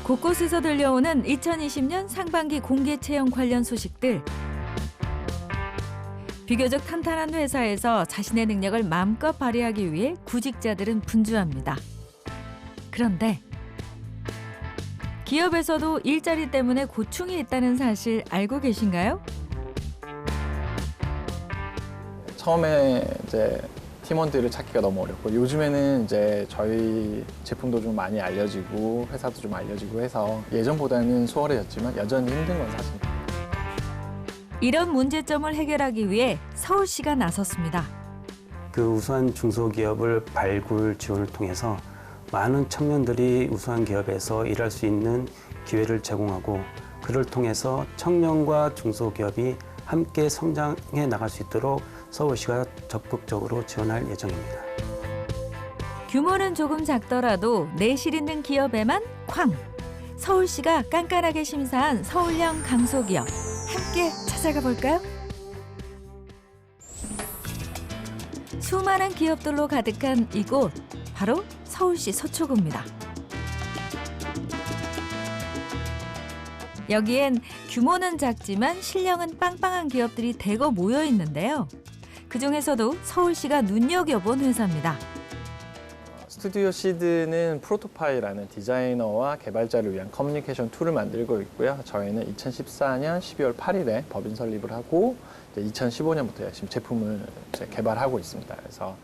곳곳에서 들려오는 2020년 상반기 공개 채용 관련 소식들. 비교적 탄탄한 회사에서 자신의 능력을 마음껏 발휘하기 위해 구직자들은 분주합니다. 그런데 기업에서도 일자리 때문에 고충이 있다는 사실 알고 계신가요? 처음에 이제 팀원들을 찾기가 너무 어렵고 요즘에는 이제 저희 제품도 좀 많이 알려지고 회사도 좀 알려지고 해서 예전보다는 수월해졌지만 여전히 힘든 건 사실입니다. 이런 문제점을 해결하기 위해 서울시가 나섰습니다. 그 우수한 중소기업을 발굴 지원을 통해서 많은 청년들이 우수한 기업에서 일할 수 있는 기회를 제공하고 그를 통해서 청년과 중소기업이 함께 성장해 나갈 수 있도록 서울시가 적극적으로 지원할 예정입니다. 규모는 조금 작더라도 내실 있는 기업에만 쾅! 서울시가 깐깐하게 심사한 서울형 강소기업. 함께 찾아가 볼까요? 수많은 기업들로 가득한 이곳, 바로 서울시 서초구입니다. 여기엔 규모는 작지만 실력은 빵빵한 기업들이 대거 모여 있는데요. 그중에서도 서울시가 눈여겨본 회사입니다. 스튜디오 시드는 프로토파이라는 디자이너와 개발자를 위한 커뮤니케이션 툴을 만들고 있고요. 저희는 2014년 12월 8일에 법인 설립을 하고 2015년부터 열심히 제품을 개발하고 있습니다. 그래서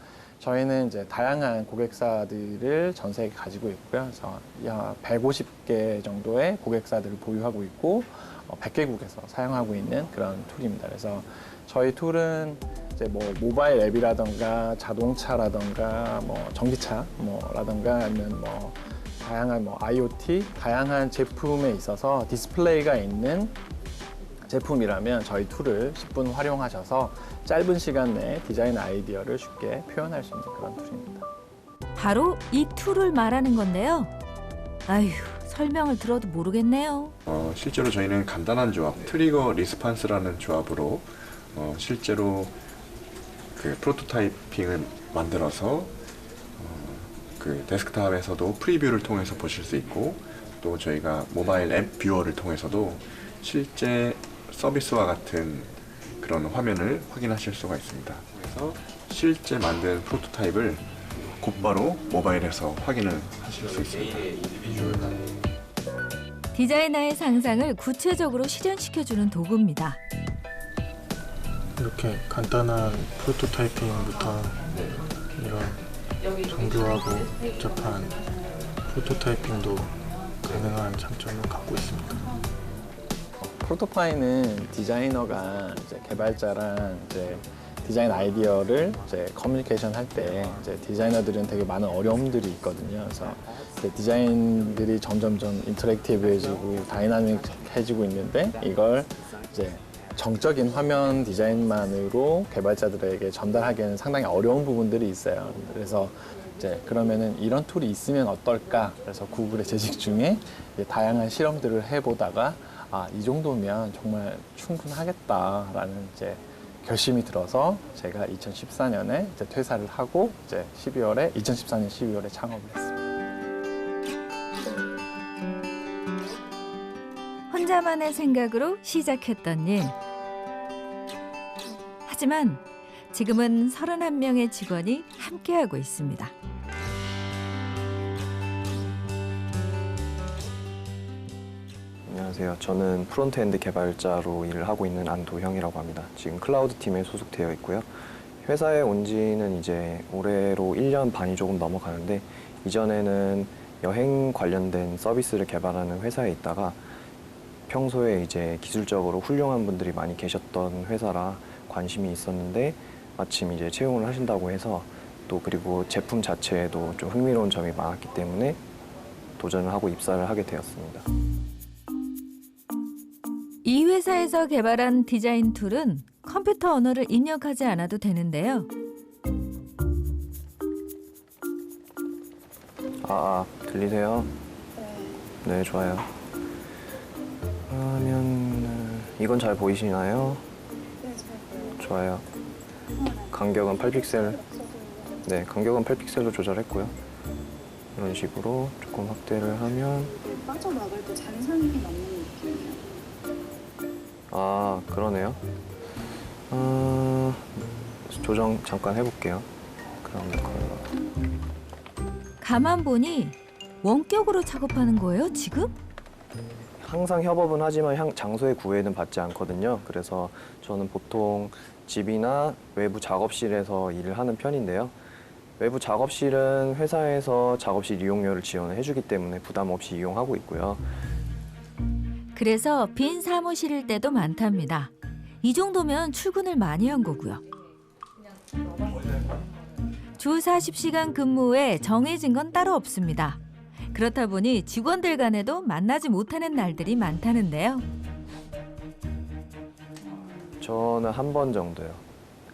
저희는 이제 다양한 고객사들을 전 세계에 가지고 있고요. 그래서 약 150개 정도의 고객사들을 보유하고 있고 100개국에서 사용하고 있는 그런 툴입니다. 그래서 저희 툴은 이제 뭐 모바일 앱이라던가 자동차라던가 뭐 전기차 라던가 아니면 뭐 다양한 뭐 IoT 다양한 제품에 있어서 디스플레이가 있는 제품이라면 저희 툴을 10분 활용하셔서 짧은 시간 내에 디자인 아이디어를 쉽게 표현할 수 있는 그런 툴입니다. 바로 이 툴을 말하는 건데요. 아휴, 설명을 들어도 모르겠네요. 실제로 저희는 간단한 조합, 트리거 리스판스라는 조합으로 실제로 그 프로토타이핑을 만들어서 그 데스크탑에서도 프리뷰를 통해서 보실 수 있고 또 저희가 모바일 앱 뷰어를 통해서도 실제 서비스와 같은 그런 화면을 확인하실 수가 있습니다. 그래서 실제 만든 프로토타입을 곧바로 모바일에서 확인을 하실 수 있습니다. 디자이너의 상상을 구체적으로 실현시켜주는 도구입니다. 이렇게 간단한 프로토타이핑부터 이런 정교하고 복잡한 프로토타이핑도 가능한 장점을 갖고 있습니다. 프로토파이는 디자이너가 이제 개발자랑 이제 디자인 아이디어를 이제 커뮤니케이션 할 때 이제 디자이너들은 되게 많은 어려움들이 있거든요. 그래서 이제 디자인들이 점점점 인터랙티브해지고 다이나믹해지고 있는데 이걸 이제 정적인 화면 디자인만으로 개발자들에게 전달하기에는 상당히 어려운 부분들이 있어요. 그래서 이제 그러면은 이런 툴이 있으면 어떨까? 그래서 구글에 재직 중에 다양한 실험들을 해보다가 이 정도면 정말 충분하겠다라는 이제 결심이 들어서 제가 2014년에 이제 퇴사를 하고 이제 2014년 12월에 창업을 했습니다. 혼자만의 생각으로 시작했던 일. 하지만 지금은 31명의 직원이 함께하고 있습니다. 안녕하세요. 저는 프론트엔드 개발자로 일을 하고 있는 안도형이라고 합니다. 지금 클라우드 팀에 소속되어 있고요. 회사에 온 지는 이제 올해로 1년 반이 조금 넘어가는데 이전에는 여행 관련된 서비스를 개발하는 회사에 있다가 평소에 이제 기술적으로 훌륭한 분들이 많이 계셨던 회사라 관심이 있었는데 마침 이제 채용을 하신다고 해서 또 그리고 제품 자체에도 좀 흥미로운 점이 많았기 때문에 도전을 하고 입사를 하게 되었습니다. 이 회사에서 개발한 디자인 툴은 컴퓨터 언어를 입력하지 않아도 되는데요. 들리세요? 네, 좋아요. 그러면 이건 잘 보이시나요? 네, 잘 보여요. 좋아요. 간격은 8픽셀. 네, 간격은 8픽셀로 조절했고요. 이런 식으로 조금 확대를 하면 빠져나갈 때 잔상이 남는 느낌이에요. 아, 그러네요. 조정 잠깐 해볼게요. 그라운드 컬러. 가만 보니 원격으로 작업하는 거예요, 지금? 항상 협업은 하지만 장소의 구애는 받지 않거든요. 그래서 저는 보통 집이나 외부 작업실에서 일을 하는 편인데요. 외부 작업실은 회사에서 작업실 이용료를 지원을 해주기 때문에 부담 없이 이용하고 있고요. 그래서 빈 사무실일 때도 많답니다. 이 정도면 출근을 많이 한 거고요. 주 40시간 근무에 정해진 건 따로 없습니다. 그렇다 보니 직원들 간에도 만나지 못하는 날들이 많다는데요. 저는 한 번 정도요.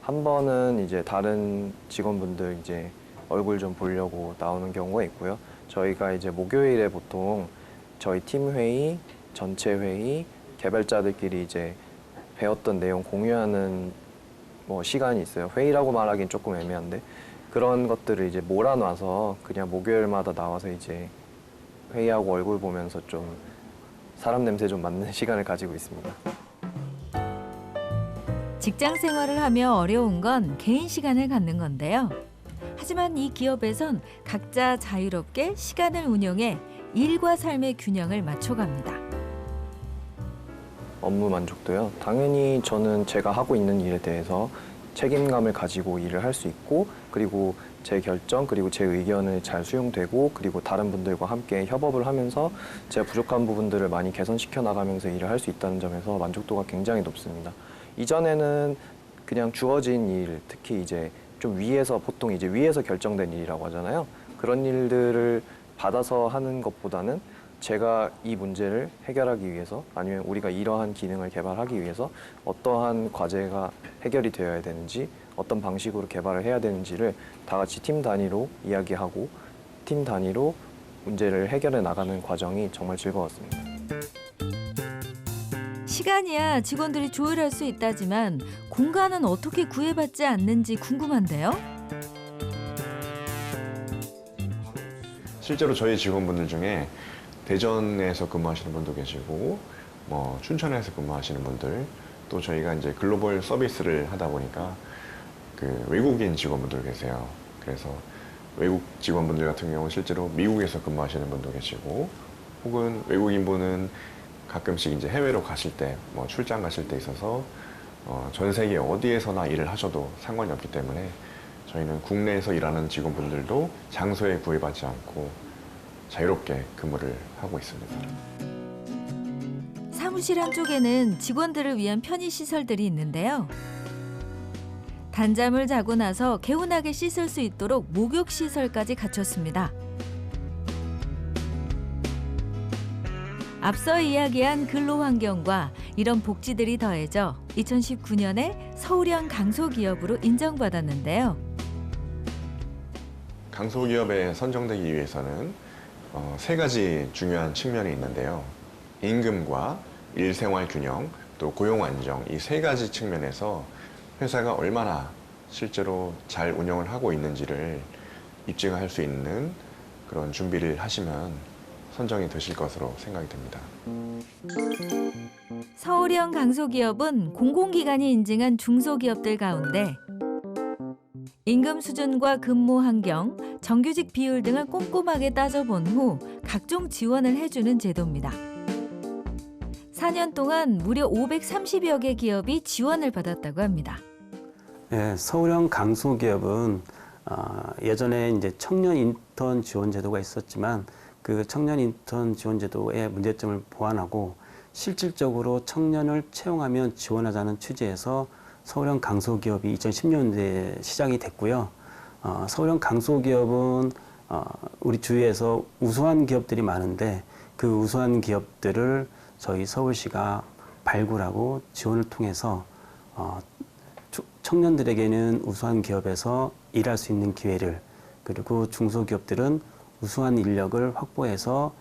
한 번은 이제 다른 직원분들 이제 얼굴 좀 보려고 나오는 경우가 있고요. 저희가 이제 목요일에 보통 저희 팀 회의, 전체 회의, 개발자들끼리 이제 배웠던 내용 공유하는 뭐 시간이 있어요. 회의라고 말하기는 조금 애매한데 그런 것들을 이제 몰아놔서 그냥 목요일마다 나와서 이제 회의하고 얼굴 보면서 좀 사람 냄새 좀 맡는 시간을 가지고 있습니다. 직장 생활을 하며 어려운 건 개인 시간을 갖는 건데요. 하지만 이 기업에선 각자 자유롭게 시간을 운영해 일과 삶의 균형을 맞춰갑니다. 업무 만족도요. 당연히 저는 제가 하고 있는 일에 대해서 책임감을 가지고 일을 할 수 있고 그리고 제 결정 그리고 제 의견을 잘 수용되고 그리고 다른 분들과 함께 협업을 하면서 제가 부족한 부분들을 많이 개선시켜 나가면서 일을 할 수 있다는 점에서 만족도가 굉장히 높습니다. 이전에는 그냥 주어진 일, 특히 이제 좀 위에서 보통 이제 위에서 결정된 일이라고 하잖아요. 그런 일들을 받아서 하는 것보다는 제가 이 문제를 해결하기 위해서 아니면 우리가 이러한 기능을 개발하기 위해서 어떠한 과제가 해결이 되어야 되는지 어떤 방식으로 개발을 해야 되는지를 다 같이 팀 단위로 이야기하고 팀 단위로 문제를 해결해 나가는 과정이 정말 즐거웠습니다. 시간이야 직원들이 조율할 수 있다지만 공간은 어떻게 구애받지 않는지 궁금한데요. 실제로 저희 직원분들 중에 대전에서 근무하시는 분도 계시고 뭐 춘천에서 근무하시는 분들 또 저희가 이제 글로벌 서비스를 하다 보니까 그 외국인 직원분들 계세요. 그래서 외국 직원분들 같은 경우는 실제로 미국에서 근무하시는 분도 계시고 혹은 외국인분은 가끔씩 이제 해외로 가실 때 뭐 출장 가실 때 있어서 전 세계 어디에서나 일을 하셔도 상관이 없기 때문에 저희는 국내에서 일하는 직원분들도 장소에 구애받지 않고 자유롭게 근무를 하고 있습니다. 사무실 한쪽에는 직원들을 위한 편의 시설들이 있는데요. 단잠을 자고 나서 개운하게 씻을 수 있도록 목욕 시설까지 갖췄습니다. 앞서 이야기한 근로 환경과 이런 복지들이 더해져 2019년에 서울형 강소기업으로 인정받았는데요. 강소기업에 선정되기 위해서는 세 가지 중요한 측면이 있는데요. 임금과 일생활 균형, 또 고용 안정 이 세 가지 측면에서 회사가 얼마나 실제로 잘 운영을 하고 있는지를 입증할 수 있는 그런 준비를 하시면 선정이 되실 것으로 생각이 됩니다. 서울형 강소기업은 공공기관이 인증한 중소기업들 가운데 임금 수준과 근무 환경, 정규직 비율 등을 꼼꼼하게 따져본 후 각종 지원을 해주는 제도입니다. 4년 동안 무려 530여 개 기업이 지원을 받았다고 합니다. 네, 서울형 강소기업은 예전에 이제 청년 인턴 지원 제도가 있었지만 그 청년 인턴 지원 제도의 문제점을 보완하고 실질적으로 청년을 채용하면 지원하자는 취지에서 서울형 강소기업이 2010년대에 시작이 됐고요. 서울형 강소기업은 우리 주위에서 우수한 기업들이 많은데 그 우수한 기업들을 저희 서울시가 발굴하고 지원을 통해서 청년들에게는 우수한 기업에서 일할 수 있는 기회를 그리고 중소기업들은 우수한 인력을 확보해서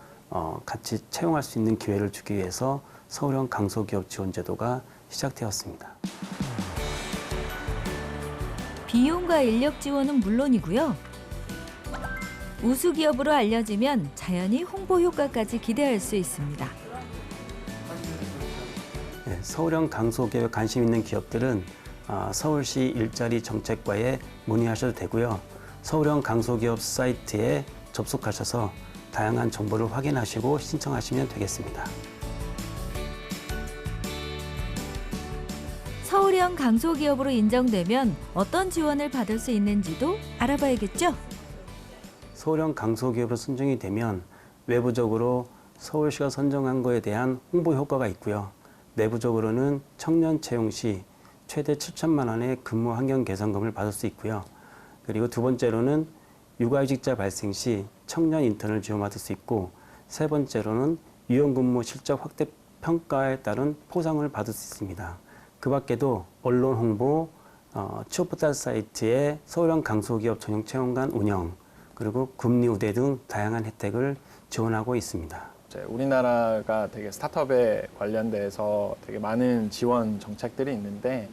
같이 채용할 수 있는 기회를 주기 위해서 서울형 강소기업 지원 제도가 시작되었습니다. 비용과 인력 지원은 물론이고요. 우수 기업으로 알려지면 자연히 홍보 효과까지 기대할 수 있습니다. 네, 서울형 강소기업에 관심 있는 기업들은 서울시 일자리 정책과에 문의하셔도 되고요. 서울형 강소기업 사이트에 접속하셔서 다양한 정보를 확인하시고 신청하시면 되겠습니다. 서울형 강소기업으로 인정되면 어떤 지원을 받을 수 있는지도 알아봐야겠죠? 서울형 강소기업으로 선정이 되면 외부적으로 서울시가 선정한 거에 대한 홍보 효과가 있고요. 내부적으로는 청년 채용 시 최대 7천만 원의 근무 환경 개선금을 받을 수 있고요. 그리고 두 번째로는 육아휴직자 발생 시 청년 인턴을 지원받을 수 있고, 세 번째로는 유연근무 실적 확대 평가에 따른 포상을 받을 수 있습니다. 그 밖에도 언론 홍보, 취업포털 사이트의 서울형 강소기업 전용 채용관 운영, 그리고 금리 우대 등 다양한 혜택을 지원하고 있습니다. 우리나라가 되게 스타트업에 관련돼서 되게 많은 지원 정책들이 있는데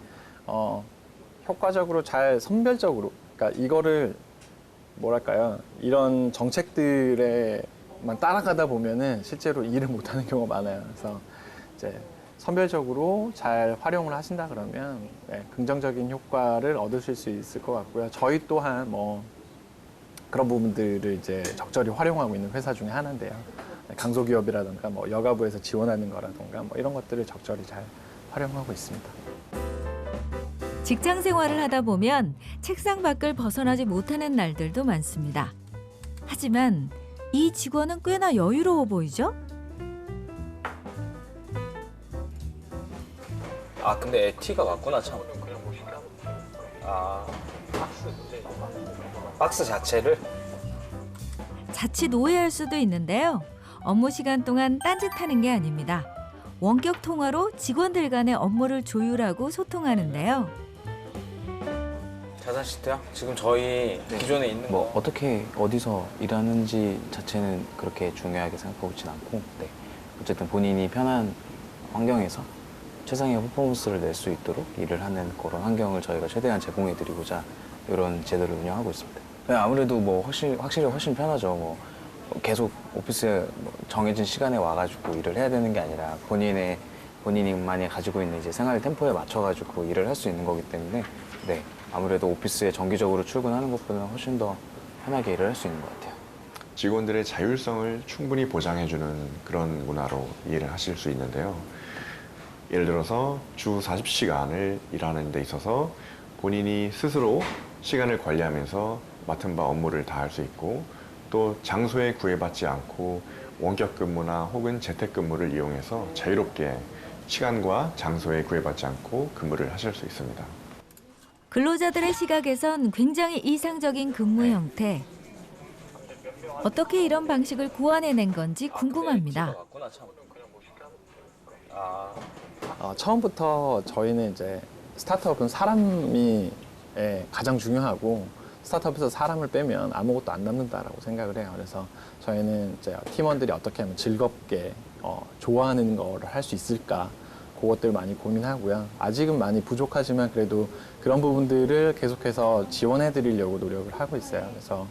효과적으로 잘 선별적으로, 그러니까 이거를 뭐랄까요, 이런 정책들에만 따라가다 보면은 실제로 일을 못하는 경우가 많아요. 그래서 이제 선별적으로 잘 활용을 하신다 그러면 긍정적인 효과를 얻으실 수 있을 것 같고요. 저희 또한 뭐 그런 부분들을 이제 적절히 활용하고 있는 회사 중에 하나인데요. 강소기업이라든가 뭐 여가부에서 지원하는 거라든가 뭐 이런 것들을 적절히 잘 활용하고 있습니다. 직장 생활을 하다 보면 책상 밖을 벗어나지 못하는 날들도 많습니다. 하지만 이 직원은 꽤나 여유로워 보이죠? 아 근데 에티가 맞구나 참. 아 박스 자체를 자칫 오해할 수도 있는데요. 업무 시간 동안 딴짓하는 게 아닙니다. 원격 통화로 직원들 간의 업무를 조율하고 소통하는데요. 자산 시트요? 지금 저희 기존에 있는 뭐 거 어떻게 어디서 일하는지 자체는 그렇게 중요하게 생각하고 있진 않고, 네. 어쨌든 본인이 편한 환경에서 최상의 퍼포먼스를 낼 수 있도록 일을 하는 그런 환경을 저희가 최대한 제공해드리고자 이런 제도를 운영하고 있습니다. 네, 아무래도 뭐 확실히 훨씬 편하죠. 뭐 계속 오피스에 정해진 시간에 와가지고 일을 해야 되는 게 아니라 본인만이 가지고 있는 이제 생활 템포에 맞춰가지고 일을 할 수 있는 거기 때문에, 네. 아무래도 오피스에 정기적으로 출근하는 것보다는 훨씬 더 편하게 일을 할 수 있는 것 같아요. 직원들의 자율성을 충분히 보장해주는 그런 문화로 이해를 하실 수 있는데요. 예를 들어서 주 40시간을 일하는 데 있어서 본인이 스스로 시간을 관리하면서 맡은 바 업무를 다 할 수 있고, 또 장소에 구애받지 않고 원격 근무나 혹은 재택 근무를 이용해서 자유롭게 시간과 장소에 구애받지 않고 근무를 하실 수 있습니다. 근로자들의 시각에선 굉장히 이상적인 근무 형태. 어떻게 이런 방식을 고안해낸 건지 궁금합니다. 에티가 맞구나 참. 처음부터 저희는 이제 스타트업은 사람이 가장 중요하고, 스타트업에서 사람을 빼면 아무것도 안 남는다라고 생각을 해요. 그래서 저희는 이제 팀원들이 어떻게 하면 즐겁게 좋아하는 거를 할 수 있을까, 그것들 많이 고민하고요. 아직은 많이 부족하지만 그래도 그런 부분들을 계속해서 지원해 드리려고 노력을 하고 있어요. 그래서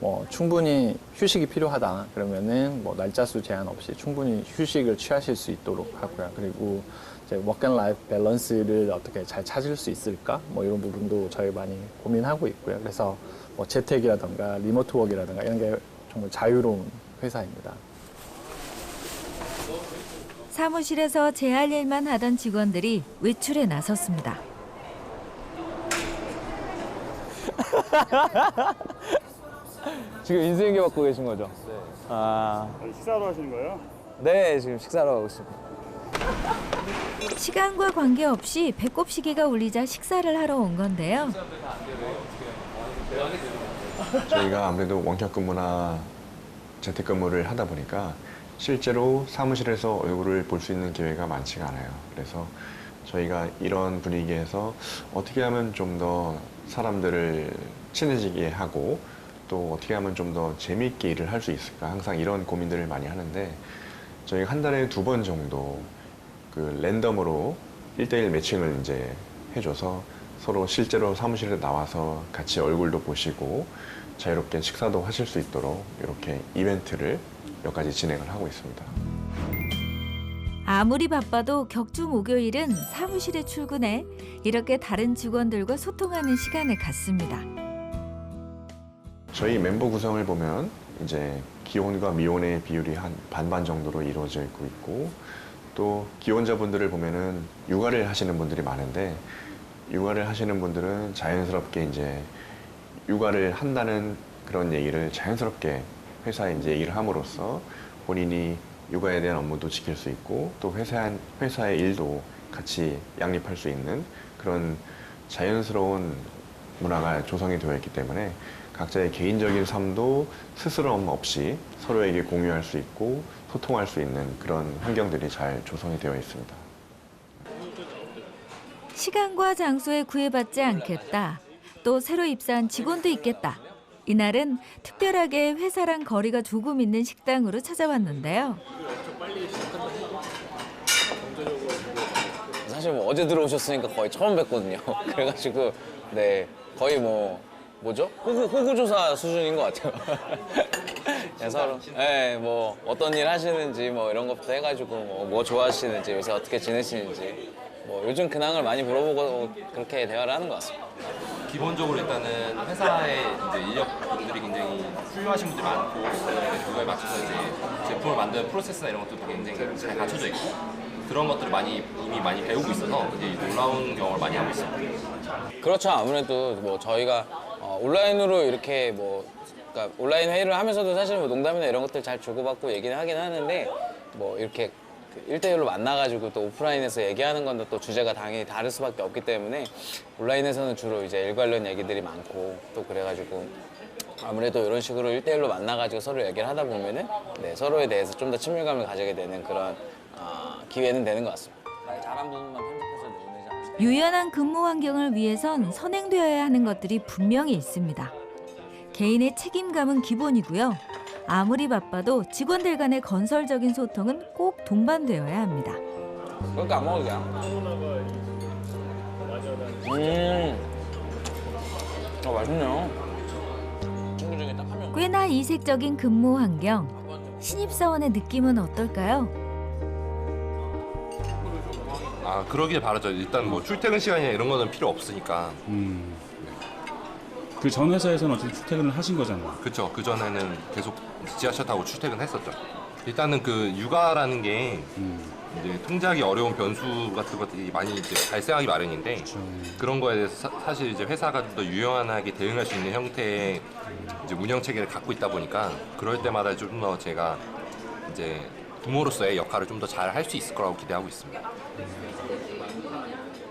뭐 충분히 휴식이 필요하다 그러면은 뭐 날짜 수 제한 없이 충분히 휴식을 취하실 수 있도록 하고요. 그리고 이제 워크 앤 라이프 밸런스를 어떻게 잘 찾을 수 있을까, 뭐 이런 부분도 저희 많이 고민하고 있고요. 그래서 뭐 재택이라든가 리모트 워크라든가 이런 게 정말 자유로운 회사입니다. 사무실에서 제 할 일만 하던 직원들이 외출에 나섰습니다. 지금 인수인계 받고 계신 거죠? 네. 식사하러 하시는 거예요? 네, 지금 식사하러 가고 있습니다. 시간과 관계없이 배꼽 시계가 울리자 식사를 하러 온 건데요. 저희가 아무래도 원격 근무나 재택 근무를 하다 보니까 실제로 사무실에서 얼굴을 볼 수 있는 기회가 많지가 않아요. 그래서 저희가 이런 분위기에서 어떻게 하면 좀 더 사람들을 친해지게 하고, 또 어떻게 하면 좀 더 재미있게 일을 할 수 있을까, 항상 이런 고민들을 많이 하는데, 저희가 한 달에 2번 정도 그 랜덤으로 1대1 매칭을 이제 해줘서 서로 실제로 사무실에 나와서 같이 얼굴도 보시고, 자유롭게 식사도 하실 수 있도록 이렇게 이벤트를 몇 가지 진행을 하고 있습니다. 아무리 바빠도 격주 목요일은 사무실에 출근해 이렇게 다른 직원들과 소통하는 시간을 갖습니다. 저희 멤버 구성을 보면 이제 기혼과 미혼의 비율이 한 반반 정도로 이루어져 있고 또 기혼자분들을 보면은 육아를 하시는 분들이 많은데 육아를 하시는 분들은 자연스럽게 이제 육아를 한다는 그런 얘기를 자연스럽게 회사에 이제 얘기를 함으로써 본인이 육아에 대한 업무도 지킬 수 있고 또 회사의 일도 같이 양립할 수 있는 그런 자연스러운 문화가 조성이 되어 있기 때문에 각자의 개인적인 삶도 스스럼 없이 서로에게 공유할 수 있고 소통할 수 있는 그런 환경들이 잘 조성이 되어 있습니다. 시간과 장소에 구애받지 않겠다. 또 새로 입사한 직원도 있겠다. 이날은 특별하게 회사랑 거리가 조금 있는 식당으로 찾아왔는데요. 사실 뭐 어제 들어오셨으니까 거의 처음 뵀거든요. 그래가지고 네 거의 뭐죠? 호구조사 수준인 것 같아요. 그냥 서로 뭐 어떤 일 하시는지 뭐 이런 것부터 해가지고 뭐 좋아하시는지 요새 어떻게 지내시는지 뭐 요즘 근황을 많이 물어보고 그렇게 대화를 하는 것 같습니다. 기본적으로 일단은 회사에 이제 인력분들이 굉장히 훌륭하신 분들이 많고 그거에 맞춰서 이제 제품을 만드는 프로세스나 이런 것도 굉장히 잘 갖춰져 있고 그런 것들을 이미 많이 배우고 있어서 이제 놀라운 경험을 많이 하고 있습니다. 그렇죠. 아무래도 뭐 저희가 온라인으로 이렇게 그러니까 온라인 회의를 하면서도 사실 뭐 농담이나 이런 것들 잘 주고받고 얘기는 하긴 하는데 뭐 이렇게 1대1로 만나가지고 또 오프라인에서 얘기하는 건 또 주제가 당연히 다를 수밖에 없기 때문에 온라인에서는 주로 이제 일 관련 얘기들이 많고 또 그래가지고 아무래도 이런 식으로 1대1로 만나가지고 서로 얘기를 하다 보면은 네, 서로에 대해서 좀 더 친밀감을 가지게 되는 그런 기회는 되는 것 같습니다. 잘한 부분만 편집해서 내보내지 않습니다. 유연한 근무 환경을 위해선 선행되어야 하는 것들이 분명히 있습니다. 개인의 책임감은 기본이고요. 아무리 바빠도 직원들 간의 건설적인 소통은 꼭 동반되어야 합니다. 그렇게 안 먹을게요. 맛있네요. 친구 중에 딱 한 명. 꽤나 이색적인 근무 환경. 신입사원의 느낌은 어떨까요? 그러길 바라죠. 일단 뭐 출퇴근 시간이나 이런 거는 필요 없으니까. 그 전 회사에서는 어쨌든 출퇴근을 하신 거잖아요. 그렇죠. 그 전에는 계속 지하철 타고 출퇴근했었죠. 일단은 그 육아라는 게 이제 통제하기 어려운 변수 같은 것들이 많이 이제 발생하기 마련인데 그런 거에 대해서 사실 이제 회사가 좀 더 유연하게 대응할 수 있는 형태의 이제 운영 체계를 갖고 있다 보니까 그럴 때마다 좀 더 제가 이제 부모로서의 역할을 좀 더 잘 할 수 있을 거라고 기대하고 있습니다.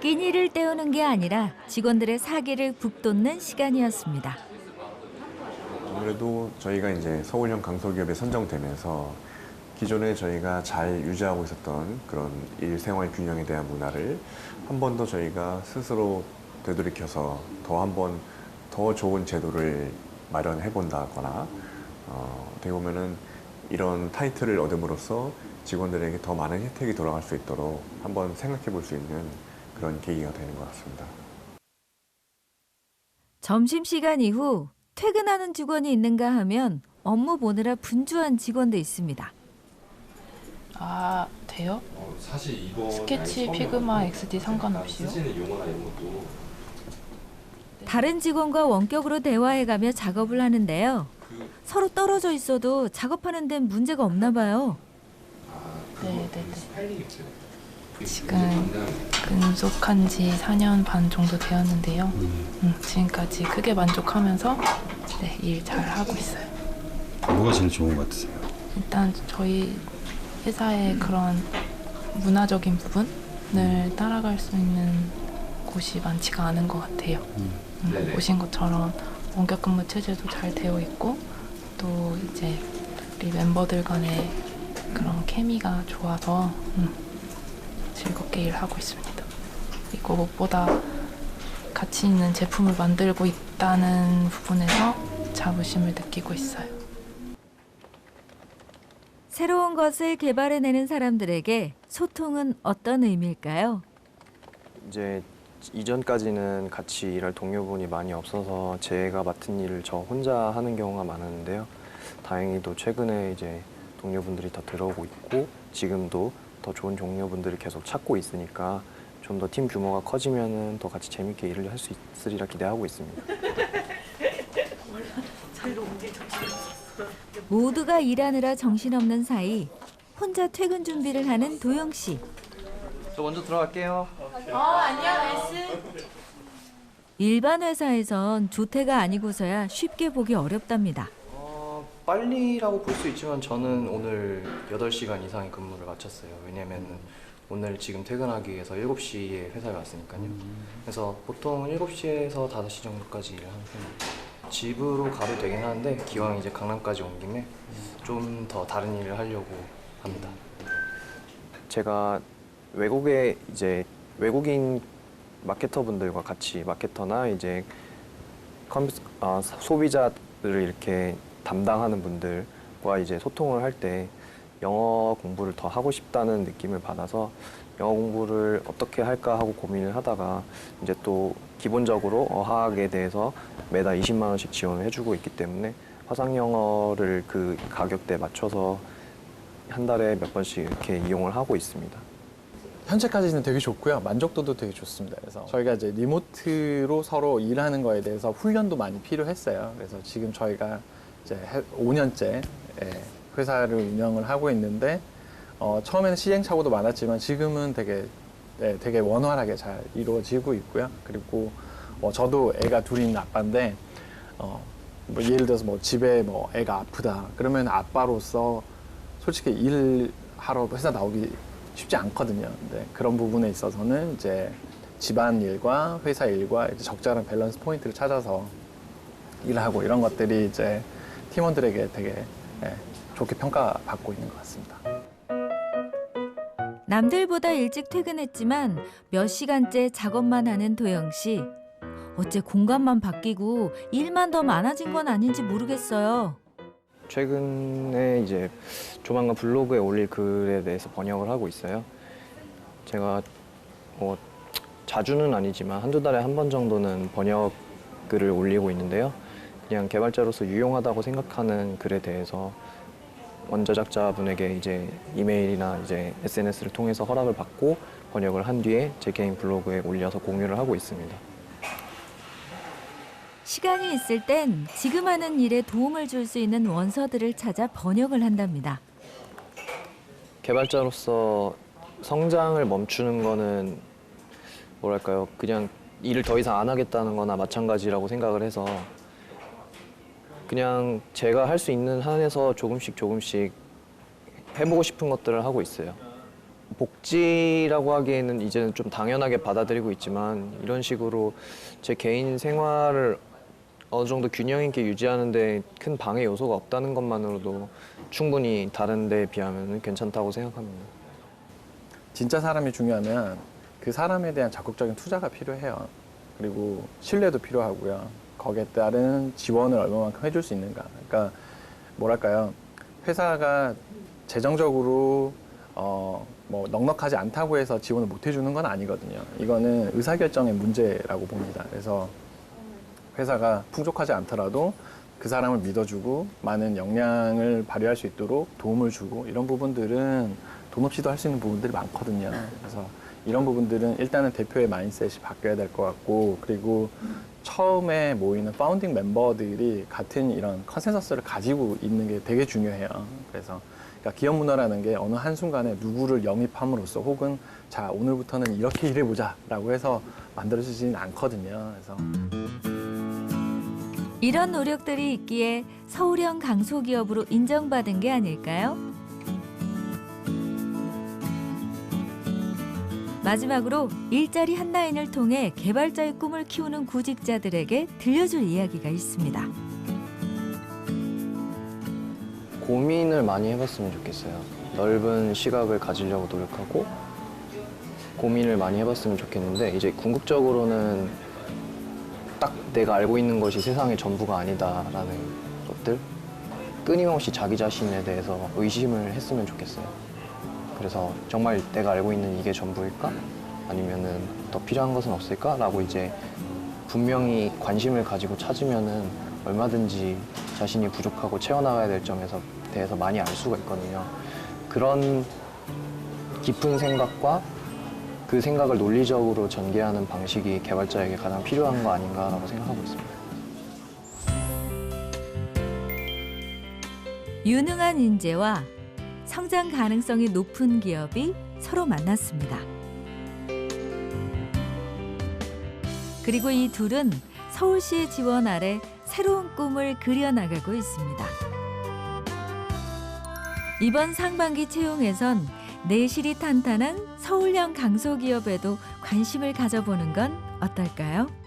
끼니를 때우는 게 아니라 직원들의 사기를 북돋는 시간이었습니다. 아무래도 저희가 이제 서울형 강소기업에 선정되면서 기존에 저희가 잘 유지하고 있었던 그런 일생활 균형에 대한 문화를 한 번 더 저희가 스스로 되돌이켜서 한 번 더 좋은 제도를 마련해 본다거나 어떻게 보면은 이런 타이틀을 얻음으로써 직원들에게 더 많은 혜택이 돌아갈 수 있도록 한번 생각해 볼 수 있는 그런 계기가 되는 것 같습니다. 점심시간 이후 퇴근하는 직원이 있는가 하면 업무 보느라 분주한 직원도 있습니다. 돼요? 사실 이거 스케치, 피그마, XD 상관없이요? 쓰시는 용어나 이런 것도 다른 직원과 원격으로 대화해가며 작업을 하는데요. 서로 떨어져 있어도 작업하는 데는 문제가 없나 봐요. 네네네. 지금 근속한 지 4년 반 정도 되었는데요. 지금까지 크게 만족하면서 일 잘 하고 있어요. 뭐가 제일 좋은 것 같으세요? 일단 저희 회사의 그런 문화적인 부분을 따라갈 수 있는 곳이 많지가 않은 것 같아요. 보신 것처럼 원격 근무 체제도 잘 되어 있고 또 이제 우리 멤버들 간의 그런 케미가 좋아서 즐겁게 일하고 있습니다. 그리고 무엇보다 가치 있는 제품을 만들고 있다는 부분에서 자부심을 느끼고 있어요. 새로운 것을 개발해내는 사람들에게 소통은 어떤 의미일까요? 이제 이전까지는 같이 일할 동료분이 많이 없어서 제가 맡은 일을 저 혼자 하는 경우가 많았는데요. 다행히도 최근에 이제 동료분들이 더 들어오고 있고 지금도 더 좋은 동료분들을 계속 찾고 있으니까 좀 더 팀 규모가 커지면은 더 같이 재밌게 일을 할 수 있으리라 기대하고 있습니다. 모두가 일하느라 정신없는 사이 혼자 퇴근 준비를 하는 도영 씨. 저 먼저 들어갈게요. 안녕, 헬스. 일반 회사에선 조퇴가 아니고서야 쉽게 보기 어렵답니다. 빨리라고 볼 수 있지만 저는 오늘 8시간 이상의 근무를 마쳤어요. 왜냐면 오늘 지금 퇴근하기 위해서 7시에 회사에 왔으니까요. 그래서 보통 7시에서 5시 정도까지 일을 하는 편입니다. 집으로 가도 되긴 하는데 기왕 이제 강남까지 온 김에 좀 더 다른 일을 하려고 합니다. 제가 외국에 이제 외국인 마케터분들과 같이 마케터나 이제 소비자들을 이렇게 담당하는 분들과 이제 소통을 할 때 영어 공부를 더 하고 싶다는 느낌을 받아서 영어 공부를 어떻게 할까 하고 고민을 하다가 이제 또 기본적으로 어학에 대해서 매달 20만 원씩 지원을 해주고 있기 때문에 화상 영어를 그 가격대에 맞춰서 한 달에 몇 번씩 이렇게 이용을 하고 있습니다. 현재까지는 되게 좋고요. 만족도도 되게 좋습니다. 그래서 저희가 이제 리모트로 서로 일하는 거에 대해서 훈련도 많이 필요했어요. 그래서 지금 저희가 이제 5년째 회사를 운영을 하고 있는데 처음에는 시행착오도 많았지만 지금은 되게 원활하게 잘 이루어지고 있고요. 그리고 저도 애가 둘이 있는 아빠인데 뭐 예를 들어서 뭐 집에 뭐 애가 아프다 그러면 아빠로서 솔직히 일하러 회사 나오기 쉽지 않거든요. 근데 그런 부분에 있어서는 이제 집안 일과 회사 일과 이제 적절한 밸런스 포인트를 찾아서 일하고 이런 것들이 이제 팀원들에게 되게 좋게 평가받고 있는 것 같습니다. 남들보다 일찍 퇴근했지만 몇 시간째 작업만 하는 도영 씨. 어째 공간만 바뀌고 일만 더 많아진 건 아닌지 모르겠어요. 최근에 이제 조만간 블로그에 올릴 글에 대해서 번역을 하고 있어요. 제가 뭐 자주는 아니지만 한두 달에 한 번 정도는 번역 글을 올리고 있는데요. 그냥 개발자로서 유용하다고 생각하는 글에 대해서 원저작자분에게 이제 이메일이나 이제 SNS를 통해서 허락을 받고 번역을 한 뒤에 제 개인 블로그에 올려서 공유를 하고 있습니다. 시간이 있을 땐 지금 하는 일에 도움을 줄 수 있는 원서들을 찾아 번역을 한답니다. 개발자로서 성장을 멈추는 거는 뭐랄까요, 그냥 일을 더 이상 안 하겠다는 거나 마찬가지라고 생각을 해서 그냥 제가 할 수 있는 한에서 조금씩 해보고 싶은 것들을 하고 있어요. 복지라고 하기에는 이제는 좀 당연하게 받아들이고 있지만 이런 식으로 제 개인 생활을 어느 정도 균형 있게 유지하는 데 큰 방해 요소가 없다는 것만으로도 충분히 다른 데에 비하면 괜찮다고 생각합니다. 진짜 사람이 중요하면 그 사람에 대한 적극적인 투자가 필요해요. 그리고 신뢰도 필요하고요. 거기에 따른 지원을 얼마만큼 해줄 수 있는가. 그러니까 뭐랄까요. 회사가 재정적으로 뭐 넉넉하지 않다고 해서 지원을 못 해주는 건 아니거든요. 이거는 의사결정의 문제라고 봅니다. 그래서 회사가 풍족하지 않더라도 그 사람을 믿어주고 많은 역량을 발휘할 수 있도록 도움을 주고 이런 부분들은 돈 없이도 할 수 있는 부분들이 많거든요. 그래서 이런 부분들은 일단은 대표의 마인드셋이 바뀌어야 될 것 같고 그리고 처음에 모이는 파운딩 멤버들이 같은 이런 컨센서스를 가지고 있는 게 되게 중요해요. 그래서 그러니까 기업 문화라는 게 어느 한순간에 누구를 영입함으로써 혹은 자 오늘부터는 이렇게 일해보자 라고 해서 만들어지지는 않거든요. 그래서 이런 노력들이 있기에 서울형 강소기업으로 인정받은 게 아닐까요? 마지막으로 일자리 한 라인을 통해 개발자의 꿈을 키우는 구직자들에게 들려줄 이야기가 있습니다. 고민을 많이 해봤으면 좋겠어요. 넓은 시각을 가지려고 노력하고 고민을 많이 해봤으면 좋겠는데 이제 궁극적으로는 딱 내가 알고 있는 것이 세상의 전부가 아니다라는 것들 끊임없이 자기 자신에 대해서 의심을 했으면 좋겠어요. 그래서 정말 내가 알고 있는 이게 전부일까? 아니면은 더 필요한 것은 없을까라고 이제 분명히 관심을 가지고 찾으면은 얼마든지 자신이 부족하고 채워나가야 될 점에서 대해서 많이 알 수가 있거든요. 그런 깊은 생각과 그 생각을 논리적으로 전개하는 방식이 개발자에게 가장 필요한 거 아닌가라고 생각하고 있습니다. 유능한 인재와 성장 가능성이 높은 기업이 서로 만났습니다. 그리고 이 둘은 서울시의 지원 아래 새로운 꿈을 그려나가고 있습니다. 이번 상반기 채용에선 내실이 탄탄한 서울형 강소기업에도 관심을 가져보는 건 어떨까요?